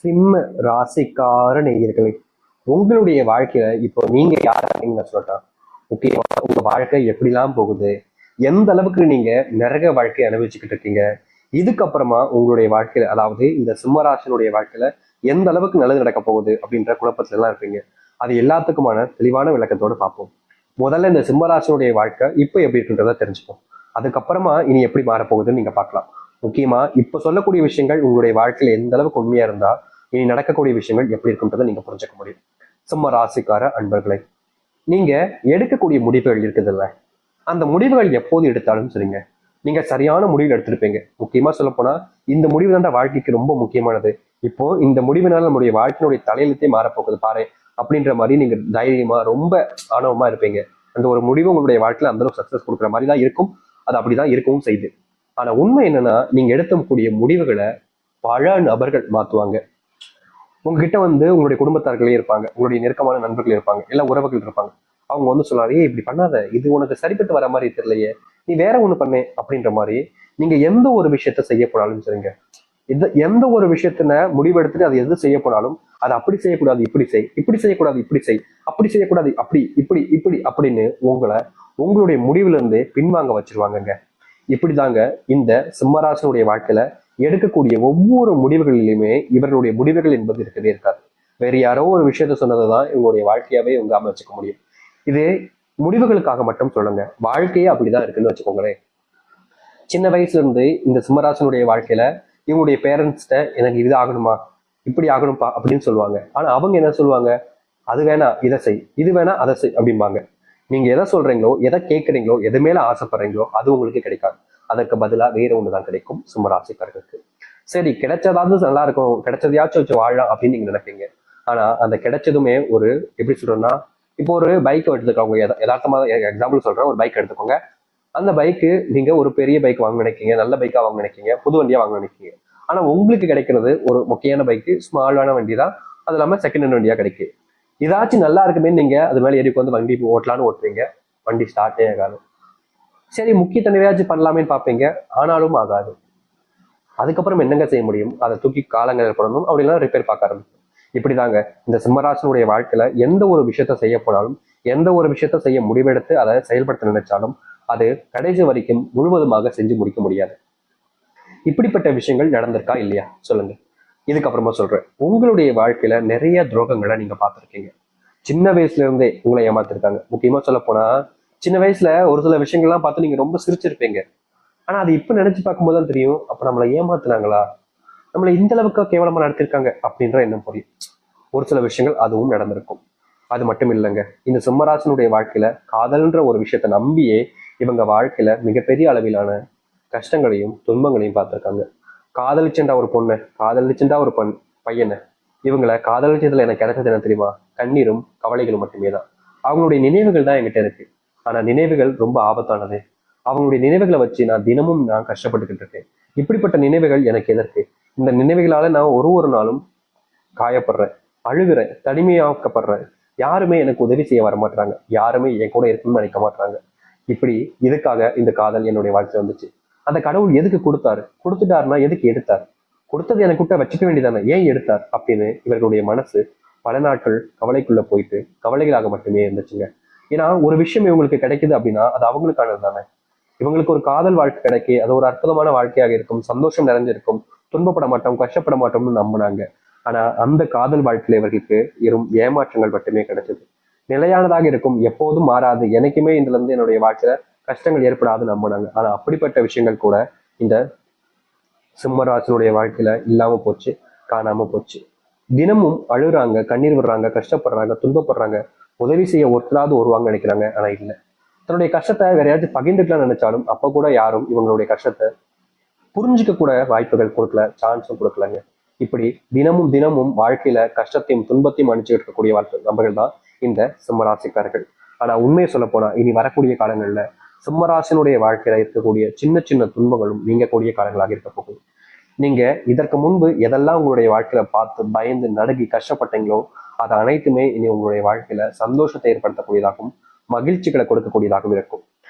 சிம்ம ராசிக்கார நேயர்களே, உங்களுடைய வாழ்க்கையில இப்போ நீங்க யார் அப்படின்னு நான் சொல்லட்டா. முக்கியமா உங்க வாழ்க்கை எப்படிலாம் போகுது, எந்த அளவுக்கு நீங்க நரக வாழ்க்கையை அனுபவிச்சுக்கிட்டு இருக்கீங்க, இதுக்கப்புறமா உங்களுடைய வாழ்க்கையில, அதாவது இந்த சிம்மராசினுடைய வாழ்க்கையில எந்த அளவுக்கு நல்லது நடக்க போகுது அப்படின்ற குழப்பத்துல எல்லாம் இருப்பீங்க. அது எல்லாத்துக்குமான தெளிவான விளக்கத்தோடு பார்ப்போம். முதல்ல இந்த சிம்மராசினுடைய வாழ்க்கை இப்போ எப்படி இருக்குன்றத தெரிஞ்சுப்போம். அதுக்கப்புறமா இனி எப்படி மாறப்போகுதுன்னு நீங்க பார்க்கலாம். முக்கியமா இப்ப சொல்லக்கூடிய விஷயங்கள் உங்களுடைய வாழ்க்கையில எந்த அளவுக்கு உண்மையா இருந்தா இனி நடக்கக்கூடிய விஷயங்கள் எப்படி இருக்குன்றதை நீங்க புரிஞ்சுக்க முடியும். சிம்ம ராசிக்கார அன்பர்களை, நீங்க எடுக்கக்கூடிய முடிவுகள் இருக்குதுல்ல, அந்த முடிவுகள் எப்போது எடுத்தாலும் சரிங்க, நீங்க சரியான முடிவு எடுத்திருப்பீங்க. முக்கியமா சொல்ல போனா இந்த முடிவு தான் வாழ்க்கைக்கு ரொம்ப முக்கியமானது. இப்போ இந்த முடிவினால நம்முடைய வாழ்க்கையினுடைய தலையெழுத்தே மாறப்போகுது பாரு அப்படின்ற மாதிரி நீங்க தைரியமா ரொம்ப ஆணவமா இருப்பீங்க. அந்த ஒரு முடிவு உங்களுடைய வாழ்க்கையில அந்த அளவுக்கு சக்சஸ் கொடுக்குற மாதிரி தான் இருக்கும். அது அப்படிதான் இருக்கவும் செய்யுது. ஆனா உண்மை என்னன்னா, நீங்க எடுக்கக்கூடிய முடிவுகளை பல நபர்கள் மாத்துவாங்க. உங்ககிட்ட உங்களுடைய குடும்பத்தார்களே இருப்பாங்க, உங்களுடைய நெருக்கமான நண்பர்கள் இருப்பாங்க, எல்லா உறவுகள் இருப்பாங்க. அவங்க சொல்லாரு, ஏய் இப்படி பண்ணாத, இது உனக்கு சரிப்பட்டு வர மாதிரி தெரியலையே, நீ வேற ஒண்ணு பண்ணு அப்படின்ற மாதிரி. நீங்க எந்த ஒரு விஷயத்த செய்ய போனாலும் சரிங்க, எந்த ஒரு விஷயத்தின முடிவெடுத்துட்டு அது எது செய்ய போனாலும் அதை அப்படி செய்யக்கூடாது இப்படி செய், இப்படி செய்யக்கூடாது இப்படி செய், அப்படி செய்யக்கூடாது அப்படி இப்படி இப்படி அப்படின்னு உங்களுடைய முடிவுல இருந்து பின்வாங்க வச்சிருவாங்கங்க. இப்படிதாங்க இந்த சிம்மராசனுடைய வாழ்க்கையில எடுக்கக்கூடிய ஒவ்வொரு முடிவுகளிலுமே இவர்களுடைய முடிவுகள் என்பது இருக்கவே இருக்காது. வேற யாரோ ஒரு விஷயத்த சொன்னதுதான் இவங்களுடைய வாழ்க்கையாவே இவங்க அமைச்சுக்க முடியும். இது முடிவுகளுக்காக மட்டும் சொல்லுங்க, வாழ்க்கையே அப்படிதான் இருக்குன்னு வச்சுக்கோங்களேன். சின்ன வயசுல இருந்து இந்த சிம்மராசனுடைய வாழ்க்கையில இவங்களுடைய பேரண்ட்ஸ்ட எனக்கு இது ஆகணுமா, இப்படி ஆகணும்பா அப்படின்னு சொல்லுவாங்க. ஆனா அவங்க என்ன சொல்லுவாங்க, அது வேணா இதை செய், இது வேணா அதை செய் அப்படிம்பாங்க. நீங்க எதை சொல்றீங்களோ, எதை கேட்குறீங்களோ, எது மேல ஆசைப்படுறீங்களோ அது உங்களுக்கு கிடைக்காது. அதற்கு பதிலா வேற ஒண்ணுதான் கிடைக்கும் சிம்மராசிக்காரர்களுக்கு. சரி, கிடைச்சதாவது நல்லா இருக்கும், கிடைச்சதையாச்சும் வச்சு வாழலாம் அப்படின்னு நீங்க நினைப்பீங்க. ஆனா அந்த கிடைச்சதுமே ஒரு எப்படி சொல்றோம்னா, இப்போ ஒரு பைக் எடுத்துக்கோங்க, யதார்த்தமா எக்ஸாம்பிள் சொல்றேன், ஒரு பைக் எடுத்துக்கோங்க. அந்த பைக்கு நீங்க ஒரு பெரிய பைக் வாங்க நினைக்கீங்க, நல்ல பைக்கா வாங்க நினைக்கீங்க, புது வண்டியா வாங்க நினைக்கீங்க. ஆனா உங்களுக்கு கிடைக்கிறது ஒரு முக்கியமான பைக்கு, ஸ்மாலான வண்டி தான். அது இல்லாம செகண்ட் ஹேண்ட் வண்டியா கிடைக்கும். இதாச்சும் நல்லா இருக்குமே நீங்க அது மேல ஏறி வண்டி ஓட்டலான்னு ஓட்டுறீங்க, வண்டி ஸ்டார்ட்டே ஆகாது. சரி, முக்கிய தடவையாச்சும் பண்ணலாமே பார்ப்பீங்க, ஆனாலும் ஆகாது. அதுக்கப்புறம் என்னங்க செய்ய முடியும், அதை தூக்கி காலங்கள் போடணும், அப்படிலாம் ரிப்பேர் பார்க்க ஆரம்பிக்கும். இப்படிதாங்க இந்த சிம்மராசனுடைய வாழ்க்கையில எந்த ஒரு விஷயத்த செய்ய போனாலும், எந்த ஒரு விஷயத்த செய்ய முடிவெடுத்து அதை செயல்படுத்த நினைச்சாலும் அது கடைசி வரைக்கும் முழுவதுமாக செஞ்சு முடிக்க முடியாது. இப்படிப்பட்ட விஷயங்கள் நடந்திருக்கா இல்லையா சொல்லுங்க. இதுக்கப்புறமா சொல்றேன், உங்களுடைய வாழ்க்கையில நிறைய துரோகங்களை நீங்க பார்த்திருக்கீங்க. சின்ன வயசுல இருந்தே உங்களை ஏமாத்திருக்காங்க. முக்கியமா சொல்ல போனா சின்ன வயசுல ஒரு சில விஷயங்கள்லாம் பார்த்து நீங்க ரொம்ப சிரிச்சிருப்பீங்க. ஆனா அது இப்ப நினைச்சு பார்க்கும்போது தான் தெரியும், அப்ப நம்மளை ஏமாத்துனாங்களா, நம்மளை இந்த அளவுக்கு கேவலமா நடத்திருக்காங்க அப்படின்ற எண்ணம் புரியும். ஒரு சில விஷயங்கள் அதுவும் நடந்திருக்கும். அது மட்டும் இல்லைங்க, இந்த சிம்மராசனுடைய வாழ்க்கையில காதல்ன்ற ஒரு விஷயத்த நம்பியே இவங்க வாழ்க்கையில மிகப்பெரிய அளவிலான கஷ்டங்களையும் துன்பங்களையும் பார்த்திருக்காங்க. காதலிச்சுண்டா ஒரு பொண்ணு, காதலிச்சுண்டா ஒரு பையனை, இவங்களை காதலிச்சதுல எனக்கு கிடைச்சது என்ன தெரியுமா, கண்ணீரும் கவலைகளும் மட்டுமே தான். அவங்களுடைய நினைவுகள் தான் என்கிட்ட இருக்கு. ஆனா நினைவுகள் ரொம்ப ஆபத்தானது. அவங்களுடைய நினைவுகளை வச்சு நான் கஷ்டப்பட்டுக்கிட்டு இருக்கேன். இப்படிப்பட்ட நினைவுகள் எனக்கு எதற்கு? இந்த நினைவுகளால நான் ஒரு நாளும் காயப்படுறேன், அழுகிறேன், தனிமையாக்கப்படுறேன். யாருமே எனக்கு உதவி செய்ய வர மாட்டாங்க, யாருமே என் கூட இருக்கணும்னு நினைக்க மாட்டாங்க. இப்படி இதுக்காக இந்த காதல் என்னுடைய வாழ்க்கை வந்துச்சு. அந்த கடவுள் எதுக்கு கொடுத்தாரு, கொடுத்துட்டாருன்னா எதுக்கு எடுத்தார், கொடுத்தது எனக்கு கிட்ட வச்சுக்க வேண்டியதானே, ஏன் எடுத்தார் அப்படின்னு இவர்களுடைய மனசு பல நாட்கள் கவலைக்குள்ள போயிட்டு கவலைகளாக மட்டுமே இருந்துச்சுங்க. ஏன்னா ஒரு விஷயம் இவங்களுக்கு கிடைக்குது அப்படின்னா அது அவங்களுக்கானது தானே. இவங்களுக்கு ஒரு காதல் வாழ்க்கை கிடைக்கி அது ஒரு அற்புதமான வாழ்க்கையாக இருக்கும், சந்தோஷம் நிறைஞ்சிருக்கும், துன்பப்பட மாட்டோம், கஷ்டப்பட மாட்டோம்னு நம்பினாங்க. ஆனா அந்த காதல் வாழ்க்கையில இவர்களுக்கு வெறும் ஏமாற்றங்கள் மட்டுமே கிடைச்சது. நிலையானதாக இருக்கும், எப்போதும் மாறாது, எனக்குமே இதுல இருந்து என்னுடைய வாழ்க்கையில கஷ்டங்கள் ஏற்படாதுன்னு நம்பினாங்க. ஆனா அப்படிப்பட்ட விஷயங்கள் கூட இந்த சிம்மராசனுடைய வாழ்க்கையில இல்லாம போச்சு, காணாம போச்சு. தினமும் அழுறாங்க, கண்ணீர் விடுறாங்க, கஷ்டப்படுறாங்க, துன்பப்படுறாங்க, உதவி செய்ய ஒருத்தராவது வருவாங்க நினைக்கிறாங்க. ஆனா இல்லை, தன்னுடைய கஷ்டத்தை வேற யாராச்சும் பகிர்ந்துக்கலாம்னு நினைச்சாலும் அப்ப கூட யாரும் இவங்களுடைய கஷ்டத்தை புரிஞ்சுக்க கூட வாய்ப்புகள் கொடுக்கல, சான்ஸும் கொடுக்கலங்க. இப்படி தினமும் தினமும் வாழ்க்கையில கஷ்டத்தையும் துன்பத்தையும் அனுப்பிச்சுட்டு இருக்கக்கூடிய நபர்கள் தான் இந்த சிம்மராசிக்காரர்கள். ஆனா உண்மையை சொல்ல போனா இனி வரக்கூடிய காலங்கள்ல சிம்மராசினுடைய வாழ்க்கையில இருக்கக்கூடிய சின்ன சின்ன துன்பங்களும் நீங்கக்கூடிய காலங்களாக இருக்க போகுது. நீங்க இதற்கு முன்பு எதெல்லாம் உங்களுடைய வாழ்க்கையில பார்த்து பயந்து நடுங்கி கஷ்டப்பட்டீங்களோ அது அனைத்துமே இனி உங்களுடைய வாழ்க்கையில சந்தோஷத்தை ஏற்படுத்தக்கூடியதாகவும் மகிழ்ச்சிகளை கொடுக்கக்கூடியதாகவும் இருக்கும்.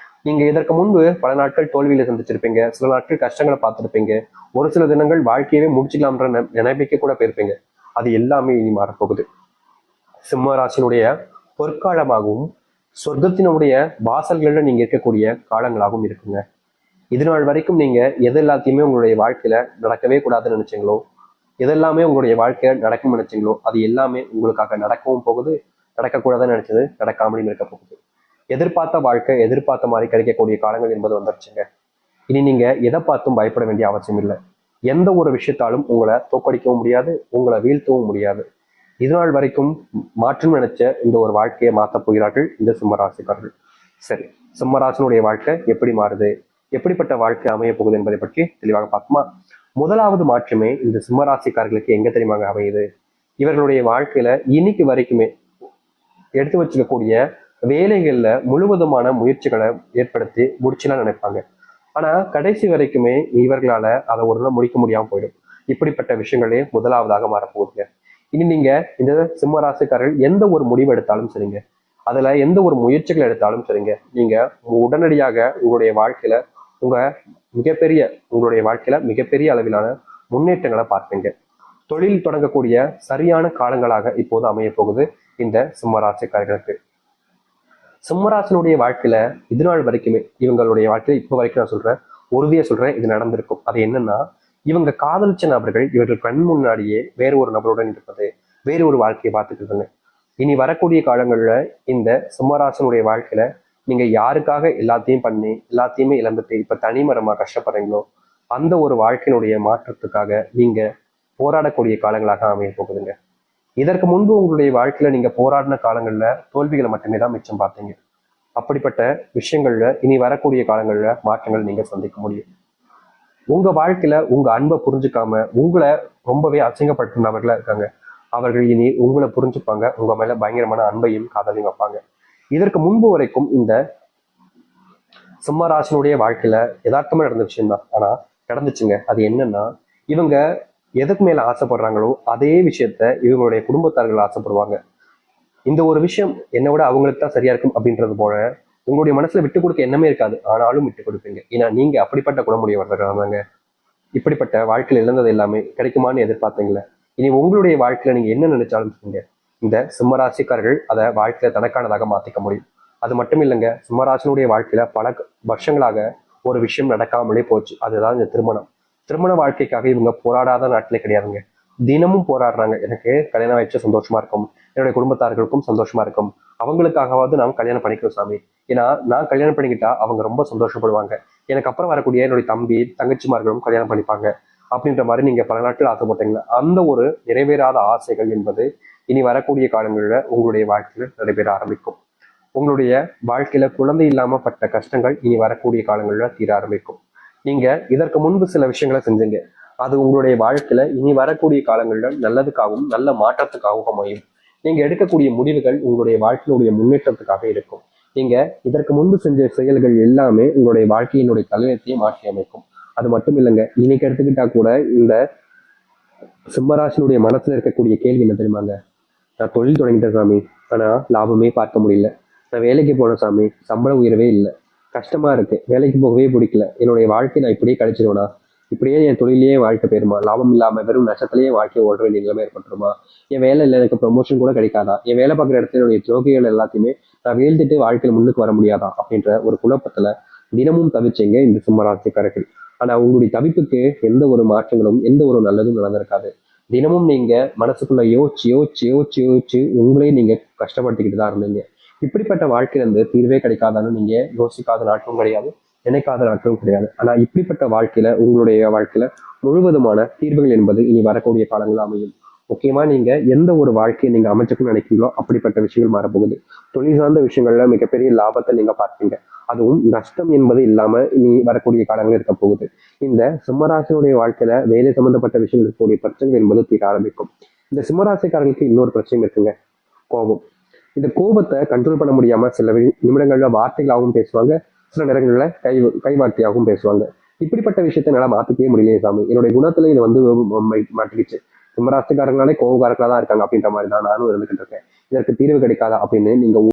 நீங்க இதற்கு முன்பு பல நாட்கள் தோல்வியில சந்திச்சிருப்பீங்க, சில நாட்கள் கஷ்டங்களை பார்த்துருப்பீங்க, ஒரு சில தினங்கள் வாழ்க்கையவே முடிச்சுக்கலாம்ன்ற நினைப்பிக்க கூட போயிருப்பீங்க. அது எல்லாமே இனி மாறப்போகுது. சிம்ம ராசியினுடைய பொற்காலமாகவும் சொர்க்கத்தினுடைய வாசல்களில் நீங்க இருக்கக்கூடிய காலங்களாகவும் இருக்குங்க. இது நாள் வரைக்கும் நீங்க எது எல்லாத்தையுமே உங்களுடைய வாழ்க்கையில நடக்கவே கூடாதுன்னு நினைச்சீங்களோ, எதெல்லாமே உங்களுடைய வாழ்க்கையில நடக்கும்னு நினைச்சீங்களோ, அது எல்லாமே உங்களுக்காக நடக்கவும் போகுது. நடக்கக்கூடாதுன்னு நினைச்சது நடக்காமலும் இருக்க போகுது. எதிர்பார்த்த வாழ்க்கை எதிர்பார்த்த மாதிரி கிடைக்கக்கூடிய காலங்கள் என்பது வந்துருச்சுங்க. இனி நீங்க எதை பார்த்தும் பயப்பட வேண்டிய அவசியம் இல்லை. எந்த ஒரு விஷயத்தாலும் உங்களை தோக்கடிக்கவும் முடியாது, உங்களை வீழ்த்தவும் முடியாது. இது நாள் வரைக்கும் மாற்றம் நினைச்ச இந்த ஒரு வாழ்க்கையை மாற்றப் போகிறார்கள் இந்த சிம்மராசிக்காரர்கள். சரி, சிம்மராசினுடைய வாழ்க்கை எப்படி மாறுது, எப்படிப்பட்ட வாழ்க்கை அமைய போகுது என்பதை பற்றி தெளிவாக பார்க்குமா. முதலாவது மாற்றமே இந்த சிம்மராசிக்காரர்களுக்கு எங்க தெரியுமாங்க அமையுது. இவர்களுடைய வாழ்க்கையில இன்னைக்கு வரைக்குமே எடுத்து வச்சுக்கக்கூடிய வேலைகள்ல முழுவதுமான முயற்சிகளை ஏற்படுத்தி முடிச்சுலாம் நினைப்பாங்க. ஆனா கடைசி வரைக்குமே இவர்களால அதை ஒரு நாள் முடிக்க முடியாம போயிடும். இப்படிப்பட்ட விஷயங்களே முதலாவதாக மாறப்போகுதுங்க. இனி நீங்க இந்த சிம்ம ராசிக்காரர்கள் எந்த ஒரு முடிவு எடுத்தாலும் சரிங்க, அதுல எந்த ஒரு முயற்சிகள் எடுத்தாலும் சரிங்க, நீங்க உடனடியாக உங்களுடைய வாழ்க்கையில உங்களுடைய வாழ்க்கையில மிகப்பெரிய அளவிலான முன்னேற்றங்களை பார்ப்பீங்க. தொழில் தொடங்கக்கூடிய சரியான காலங்களாக இப்போது அமைய போகுது இந்த சிம்ம ராசிக்காரர்களுக்கு. சிம்மராசனுடைய வாழ்க்கையில இது நாள் வரைக்குமே இவங்களுடைய வாழ்க்கையில இப்போ வரைக்கும் நான் சொல்றேன், உறுதியா சொல்றேன், இது நடந்திருக்கும். அது என்னன்னா, இவங்க காதலிச்ச நபர்கள் இவர்கள் கண் முன்னாடியே வேற ஒரு நபருடன் இருப்பது, வேறு ஒரு வாழ்க்கையை பார்த்துக்கிறதுங்க. இனி வரக்கூடிய காலங்கள்ல இந்த சிம்மராசனுடைய வாழ்க்கையில நீங்க யாருக்காக எல்லாத்தையும் பண்ணி எல்லாத்தையுமே இழந்துட்டு இப்ப தனிமரமா கஷ்டப்படுறீங்களோ, அந்த ஒரு வாழ்க்கையினுடைய மாற்றத்துக்காக நீங்க போராடக்கூடிய காலங்களாக அமைய போகுதுங்க. இதற்கு முன்பு உங்களுடைய வாழ்க்கையில நீங்க போராடின காலங்கள்ல தோல்விகளை மட்டுமே தான் மிச்சம் பார்த்தீங்க. அப்படிப்பட்ட விஷயங்கள்ல இனி வரக்கூடிய காலங்கள்ல மாற்றங்கள் நீங்க சந்திக்க முடியும். உங்க வாழ்க்கையில உங்க அன்பை புரிஞ்சுக்காம உங்களை ரொம்பவே அசிங்கப்படுத்தினவர்களா இருக்காங்க. அவர்கள் இனி உங்களை புரிஞ்சுப்பாங்க, உங்க மேல பயங்கரமான அன்பையும் காதலையும் வைப்பாங்க. இதற்கு முன்பு வரைக்கும் இந்த சிம்மராசனுடைய வாழ்க்கையில யதார்த்தமா நடந்த விஷயம் தான், ஆனா நடந்துச்சுங்க. அது என்னன்னா, இவங்க எதுக்கு மேல ஆசைப்படுறாங்களோ அதே விஷயத்த இவங்களுடைய குடும்பத்தார்கள் ஆசைப்படுவாங்க. இந்த ஒரு விஷயம் என்னை விட அவங்களுக்கு தான் சரியா இருக்கும் அப்படின்றது போல உங்களுடைய மனசுல விட்டு கொடுக்க எண்ணமே இருக்காது, ஆனாலும் விட்டு கொடுப்பீங்க. ஏன்னா நீங்க அப்படிப்பட்ட குணமுடையவர்கள் தாங்க. இப்படிப்பட்ட வாழ்க்கையில் இழந்தது எல்லாமே கிடைக்குமான்னு எதிர்பார்த்தீங்களே, இனி உங்களுடைய வாழ்க்கையில நீங்க என்ன நினைச்சாலும் சொல்லுங்க, இந்த சிம்மராசிக்காரர்கள் அதை வாழ்க்கையில தனக்கானதாக மாத்திக்க முடியும். அது மட்டும் இல்லைங்க, சிம்மராசினுடைய வாழ்க்கையில பல வருஷங்களாக ஒரு விஷயம் நடக்காமலே போச்சு, அதுதான் இந்த திருமணம். திருமண வாழ்க்கைக்காக இவங்க போராடாத நாட்டிலே கிடையாதுங்க. தினமும் போராடுறாங்க. எனக்கு கல்யாணம் ஆயிடுச்சு சந்தோஷமா இருக்கும், என்னுடைய குடும்பத்தார்களுக்கும் சந்தோஷமா இருக்கும், அவங்களுக்காகவாவது நாம் கல்யாணம் பண்ணிக்கிறோம் சாமி. ஏன்னா நான் கல்யாணம் பண்ணிக்கிட்டா அவங்க ரொம்ப சந்தோஷப்படுவாங்க, எனக்கு அப்புறம் வரக்கூடிய என்னுடைய தம்பி தங்கச்சிமார்களும் கல்யாணம் பண்ணிப்பாங்க அப்படின்ற மாதிரி நீங்க பல நாட்கள் ஆசைப்பட்டீங்களா, அந்த ஒரு நிறைவேறாத ஆசைகள் என்பது இனி வரக்கூடிய காலங்களில் உங்களுடைய வாழ்க்கையில் நடைபெற ஆரம்பிக்கும். உங்களுடைய வாழ்க்கையில குழந்தை இல்லாம பட்ட கஷ்டங்கள் இனி வரக்கூடிய காலங்களில் தீர ஆரம்பிக்கும். நீங்க இதற்கு முன்பு சில விஷயங்களை செஞ்சீங்க, அது உங்களுடைய வாழ்க்கையில இனி வரக்கூடிய காலங்களில் நல்லதுக்காகவும் நல்ல மாற்றத்துக்காகவும் அமையும். நீங்க எடுக்கக்கூடிய முடிவுகள் உங்களுடைய வாழ்க்கையினுடைய முன்னேற்றத்துக்காக இருக்கும். நீங்க இதற்கு முன்பு செஞ்ச செயல்கள் எல்லாமே உங்களுடைய வாழ்க்கையினுடைய தலையத்தையே மாற்றி அமைக்கும். அது மட்டும் இல்லைங்க, இன்னைக்கு எடுத்துக்கிட்டா கூட இந்த சிம்மராசினுடைய மனசுல இருக்கக்கூடிய கேள்வி என்ன தெரியுமாங்க, நான் தொழில் தொடங்கிட்டேன் சாமி, ஆனா லாபமே பார்க்க முடியல. நான் வேலைக்கு போன சாமி, சம்பள உயர்வே இல்லை, கஷ்டமா இருக்கு, வேலைக்கு போகவே பிடிக்கல, என்னுடைய வாழ்க்கை நான் இப்படியே கழிச்சிருவேனா, இப்படியே என் தொழிலேயே வாழ்க்கை போயிருமா, லாபம் இல்லாம வெறும் நஷ்டத்திலேயே வாழ்க்கையை ஓட வேண்டிய நிலைமை ஏற்பட்டுருமா, என் வேலை இல்லை எனக்கு ப்ரொமோஷன் கூட கிடைக்காதா, என் வேலை பார்க்குற இடத்துல என்னுடைய துரோகிகள் எல்லாத்தையுமே நான் வீழ்ந்துட்டு வாழ்க்கையில முன்னுக்கு வர முடியாதா அப்படின்ற ஒரு குழப்பத்துல தினமும் தவிச்சீங்க இந்த சிம்மராசிக்காரர்கள். ஆனா உங்களுடைய தவிப்புக்கு எந்த ஒரு மாற்றங்களும் எந்த ஒரு நல்லதும் நடந்திருக்காது. தினமும் நீங்க மனசுக்குள்ள யோசிச்சு யோசிச்சு யோசிச்சு யோசிச்சு உங்களே நீங்க கஷ்டப்படுத்திக்கிட்டு தான் இருந்தீங்க. இப்படிப்பட்ட வாழ்க்கையில இருந்து தீர்வே கிடைக்காதான்னு நீங்க யோசிக்காத நாட்களும் கிடையாது, நினைக்காத நாட்களும் கிடையாது. ஆனா இப்படிப்பட்ட வாழ்க்கையில உங்களுடைய வாழ்க்கையில முழுவதுமான தீர்வுகள் என்பது இனி வரக்கூடிய காலங்கள் அமையும். முக்கியமா நீங்க எந்த ஒரு வாழ்க்கையை நீங்க அமைச்சுக்கணும்னு நினைக்கிறீங்களோ அப்படிப்பட்ட விஷயங்கள் மாறப்போகுது. தொழில் சார்ந்த விஷயங்கள்ல மிகப்பெரிய லாபத்தை நீங்க பார்ப்பீங்க. அதுவும் நஷ்டம் என்பது இல்லாம இனி வரக்கூடிய காலங்கள் இருக்க போகுது. இந்த சிம்மராசினுடைய வாழ்க்கையில வேலை சம்பந்தப்பட்ட விஷயங்கள் இருக்கக்கூடிய பிரச்சனைகள் என்பது தீர ஆரம்பிக்கும். இந்த சிம்மராசிக்காரர்களுக்கு இன்னொரு பிரச்சனை இருக்குங்க, கோபம். இந்த கோபத்தை கண்ட்ரோல் பண்ண முடியாம சில நிமிடங்கள்ல வார்த்தைகளாகவும் பேசுவாங்க, சில நேரங்கள்ல கைவார்த்தையாகவும் பேசுவாங்க. இப்படிப்பட்ட விஷயத்த என்னால மாத்திக்கவே முடியலையே சாமி, என்னுடைய குணத்துல இது வந்து மாட்டிக்கிச்சு, சிம்மராசிக்காரங்களாலே கோபக்காரர்களா தான் இருக்காங்க அப்படின்ற மாதிரி தான் நானும் இருந்துகிட்டு இருக்கேன், இதற்கு தீர்வு கிடைக்காதா அப்படின்னு நீங்க